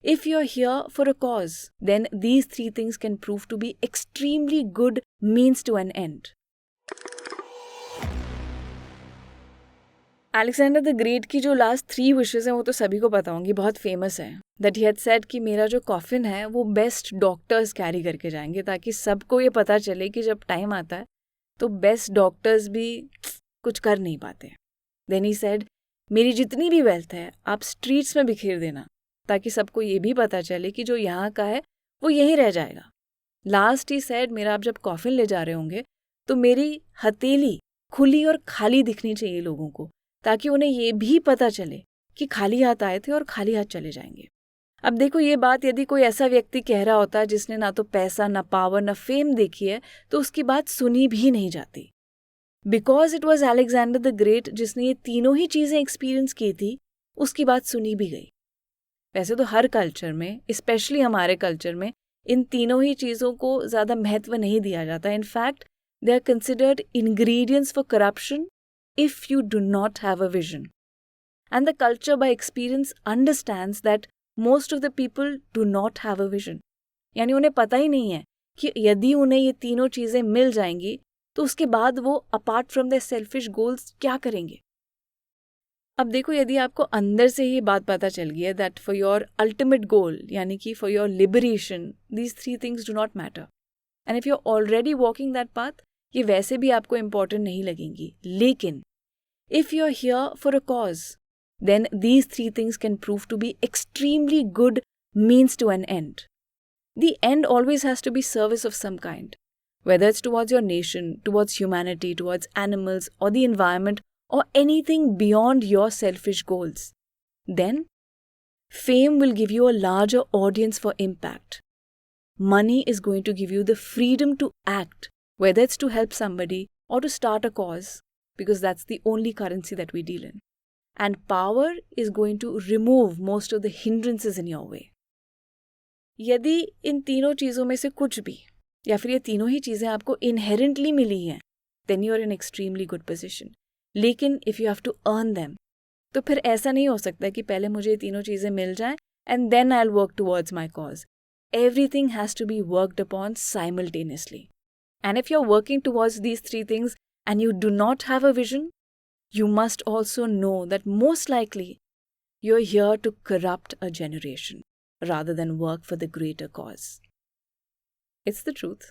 If you're here for a cause, then these three things can prove to be extremely good means to an end. Alexander the great की जो last 3 wishes हैं वो तो सभी को पता होंगी, बहुत फेमस है. दैट ही हैड सेड कि मेरा जो कॉफिन है वो बेस्ट डॉक्टर्स कैरी करके जाएंगे, ताकि सबको ये पता चले कि जब टाइम आता है तो बेस्ट डॉक्टर्स भी कुछ कर नहीं पाते. देन ही सेड मेरी जितनी भी वेल्थ है आप स्ट्रीट्स में बिखेर देना, ताकि सबको ये भी पता चले कि जो यहाँ का है वो यहीं रह जाएगा. लास्ट ही सेड मेरा आप जब कॉफिन ले जा रहे होंगे तो मेरी हथेली खुली और खाली दिखनी चाहिए लोगों को, ताकि उन्हें ये भी पता चले कि खाली हाथ आए थे और खाली हाथ चले जाएंगे. अब देखो, ये बात यदि कोई ऐसा व्यक्ति कह रहा होता है जिसने ना तो पैसा, ना पावर, ना फेम देखी है, तो उसकी बात सुनी भी नहीं जाती. Because it was Alexander the great जिसने ये तीनों ही चीज़ें एक्सपीरियंस की थी, उसकी बात सुनी भी गई. वैसे तो हर कल्चर में, स्पेशली हमारे कल्चर में, इन तीनों ही चीज़ों को ज़्यादा महत्व नहीं दिया जाता. In fact they are considered ingredients for corruption if you do not have a vision. And the culture by experience understands that most of the people do not have a vision. यानी उन्हें पता ही नहीं है कि यदि उन्हें ये तीनों चीज़ें मिल जाएंगी तो उसके बाद वो apart from their selfish goals क्या करेंगे. अब देखो, यदि आपको अंदर से ही बात पता चल गई है that for your ultimate goal, यानी कि for your liberation, these 3 things do not matter. And if you're already walking that path, ये वैसे भी आपको इम्पोर्टेंट नहीं लगेंगी. लेकिन if you're here for a cause, then these 3 things can prove to be extremely good means to an end. The end always has to be service of some kind, whether it's towards your nation, towards humanity, towards animals, or the environment, or anything beyond your selfish goals. Then, fame will give you a larger audience for impact. Money is going to give you the freedom to act, whether it's to help somebody or to start a cause, because that's the only currency that we deal in. And power is going to remove most of the hindrances in your way. यदि इन तीनों चीज़ों में से कुछ भी, या फिर ये तीनों ही चीज़ें आपको inherently मिली हैं, then you're in extremely good position. लेकिन if you have to earn them, तो फिर ऐसा नहीं हो सकता कि पहले मुझे ये तीनों चीज़ें मिल जाएं and then I'll work towards my cause. Everything has to be worked upon simultaneously. And if you're working towards these 3 things and you do not have a vision, you must also know that most likely you're here to corrupt a generation rather than work for the greater cause. It's the truth.